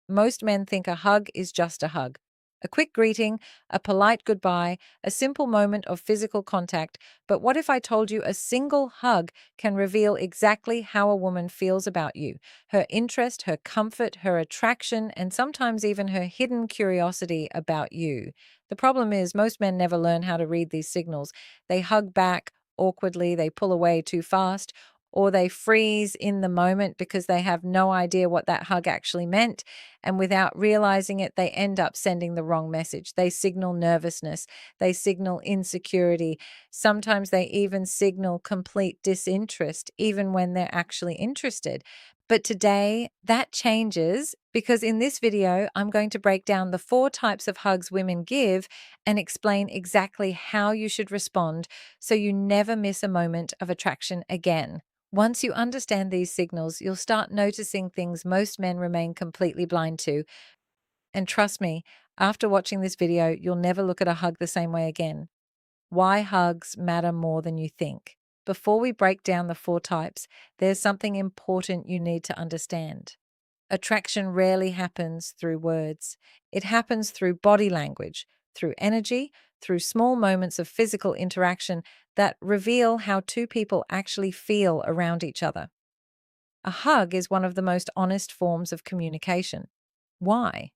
Most men think a hug is just a hug. A quick greeting, a polite goodbye, a simple moment of physical contact. But what if I told you a single hug can reveal exactly how a woman feels about you? Her interest, her comfort, her attraction, and sometimes even her hidden curiosity about you. The problem is, most men never learn how to read these signals. They hug back awkwardly, they pull away too fast, or they freeze in the moment because they have no idea what that hug actually meant. And without realizing it, they end up sending the wrong message. They signal nervousness, they signal insecurity. Sometimes they even signal complete disinterest, even when they're actually interested. But today, that changes because in this video, I'm going to break down the 4 types of hugs women give and explain exactly how you should respond so you never miss a moment of attraction again. Once you understand these signals, you'll start noticing things most men remain completely blind to. And trust me, after watching this video, you'll never look at a hug the same way again. Why hugs matter more than you think. Before we break down the 4 types, there's something important you need to understand. Attraction rarely happens through words. It happens through body language, through energy, through small moments of physical interaction that reveal how two people actually feel around each other. A hug is one of the most honest forms of communication. Why?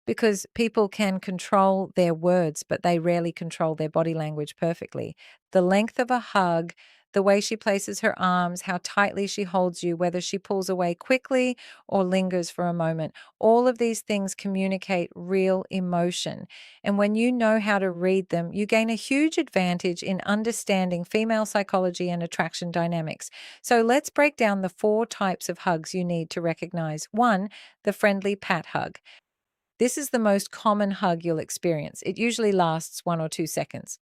Because people can control their words, but they rarely control their body language perfectly. The length of a hug, the way she places her arms, how tightly she holds you, whether she pulls away quickly or lingers for a moment, all of these things communicate real emotion. And when you know how to read them, you gain a huge advantage in understanding female psychology and attraction dynamics. So let's break down the 4 types of hugs you need to recognize. 1, the friendly pat hug. This is the most common hug you'll experience. It usually lasts 1 or 2 seconds.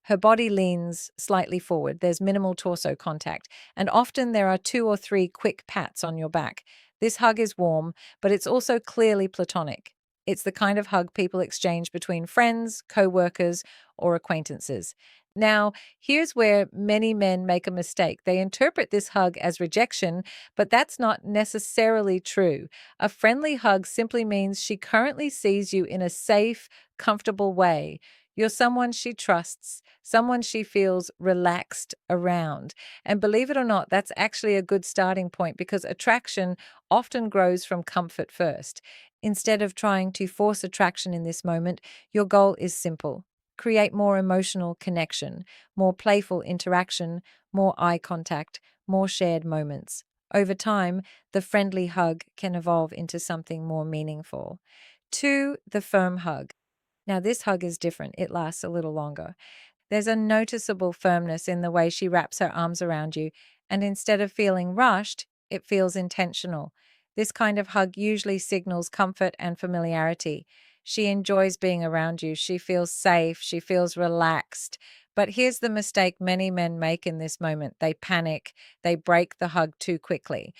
Her body leans slightly forward. There's minimal torso contact, and often there are 2 or 3 quick pats on your back. This hug is warm, but it's also clearly platonic. It's the kind of hug people exchange between friends, co-workers, or acquaintances. Now, here's where many men make a mistake. They interpret this hug as rejection, but that's not necessarily true. A friendly hug simply means she currently sees you in a safe, comfortable way. You're someone she trusts, someone she feels relaxed around. And believe it or not, that's actually a good starting point because attraction often grows from comfort first. Instead of trying to force attraction in this moment, your goal is simple. Create more emotional connection, more playful interaction, more eye contact, more shared moments. Over time, the friendly hug can evolve into something more meaningful. 2, the firm hug. Now, this hug is different. It lasts a little longer. There's a noticeable firmness in the way she wraps her arms around you, and instead of feeling rushed, it feels intentional. This kind of hug usually signals comfort and familiarity. She enjoys being around you. She feels safe. She feels relaxed. But here's the mistake many men make in this moment. They panic. They break the hug too quickly.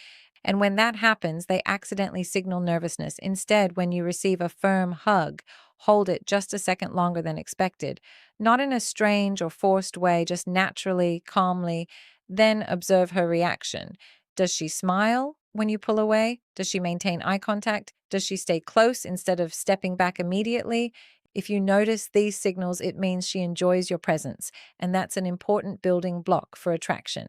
And when that happens, they accidentally signal nervousness. Instead, when you receive a firm hug, hold it just a second longer than expected, not in a strange or forced way, just naturally, calmly. Then observe her reaction. Does she smile when you pull away? Does she maintain eye contact? Does she stay close instead of stepping back immediately? If you notice these signals, it means she enjoys your presence, and that's an important building block for attraction.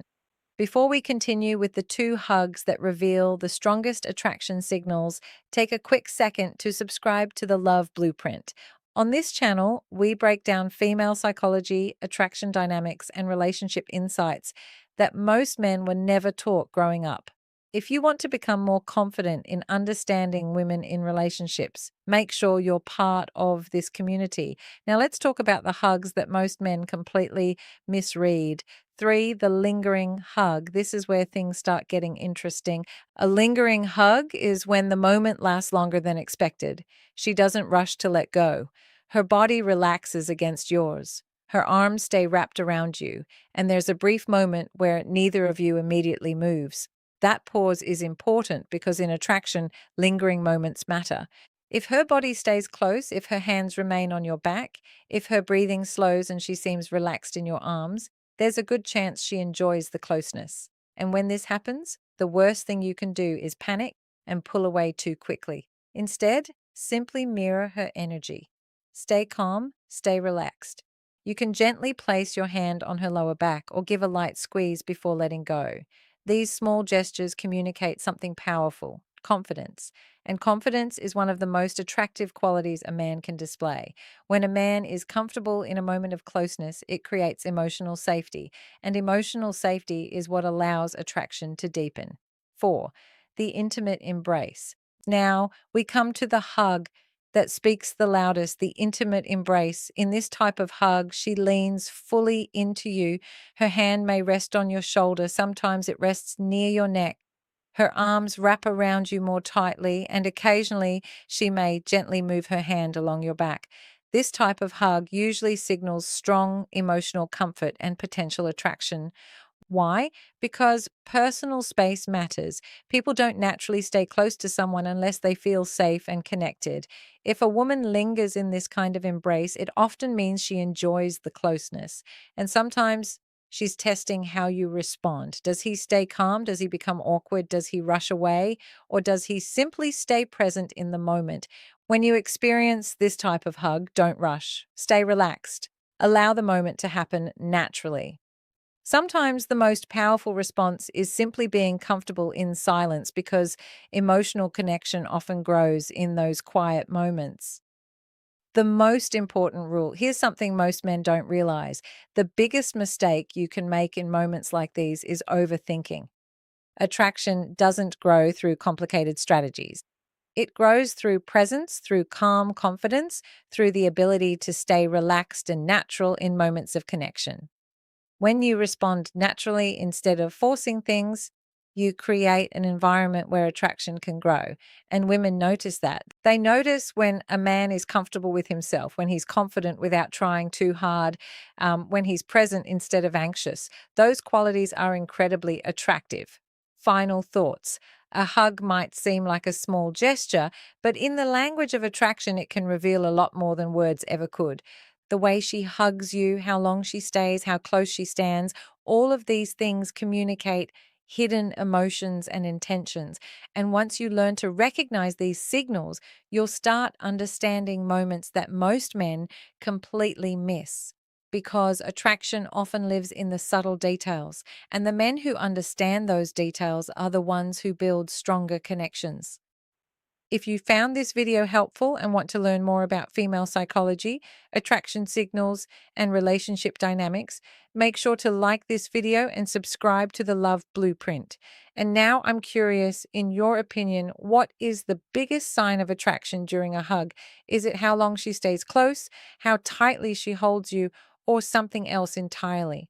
Before we continue with the 2 hugs that reveal the strongest attraction signals, take a quick second to subscribe to the Love Blueprint. On this channel, we break down female psychology, attraction dynamics, and relationship insights that most men were never taught growing up. If you want to become more confident in understanding women in relationships, make sure you're part of this community. Now, let's talk about the hugs that most men completely misread. 3, the lingering hug. This is where things start getting interesting. A lingering hug is when the moment lasts longer than expected. She doesn't rush to let go. Her body relaxes against yours. Her arms stay wrapped around you, and there's a brief moment where neither of you immediately moves. That pause is important because in attraction, lingering moments matter. If her body stays close, if her hands remain on your back, if her breathing slows and she seems relaxed in your arms, there's a good chance she enjoys the closeness. And when this happens, the worst thing you can do is panic and pull away too quickly. Instead, simply mirror her energy. Stay calm, stay relaxed. You can gently place your hand on her lower back or give a light squeeze before letting go. These small gestures communicate something powerful: confidence. And confidence is one of the most attractive qualities a man can display. When a man is comfortable in a moment of closeness, it creates emotional safety, and emotional safety is what allows attraction to deepen. 4. The intimate embrace. Now we come to the hug that speaks the loudest, the intimate embrace. In this type of hug, she leans fully into you. Her hand may rest on your shoulder, sometimes it rests near your neck. Her arms wrap around you more tightly, and occasionally she may gently move her hand along your back. This type of hug usually signals strong emotional comfort and potential attraction. Why? Because personal space matters. People don't naturally stay close to someone unless they feel safe and connected. If a woman lingers in this kind of embrace, it often means she enjoys the closeness. And sometimes she's testing how you respond. Does he stay calm? Does he become awkward? Does he rush away? Or does he simply stay present in the moment? When you experience this type of hug, don't rush. Stay relaxed. Allow the moment to happen naturally. Sometimes the most powerful response is simply being comfortable in silence because emotional connection often grows in those quiet moments. The most important rule: here's something most men don't realize. The biggest mistake you can make in moments like these is overthinking. Attraction doesn't grow through complicated strategies. It grows through presence, through calm confidence, through the ability to stay relaxed and natural in moments of connection. When you respond naturally instead of forcing things, you create an environment where attraction can grow. And women notice that. They notice when a man is comfortable with himself, when he's confident without trying too hard, when he's present instead of anxious. Those qualities are incredibly attractive. Final thoughts. A hug might seem like a small gesture, but in the language of attraction, it can reveal a lot more than words ever could. The way she hugs you, how long she stays, how close she stands, all of these things communicate hidden emotions and intentions. And once you learn to recognize these signals, you'll start understanding moments that most men completely miss. Because attraction often lives in the subtle details, and the men who understand those details are the ones who build stronger connections. If you found this video helpful and want to learn more about female psychology, attraction signals, and relationship dynamics, make sure to like this video and subscribe to the Love Blueprint. And now I'm curious, in your opinion, what is the biggest sign of attraction during a hug? Is it how long she stays close, how tightly she holds you, or something else entirely?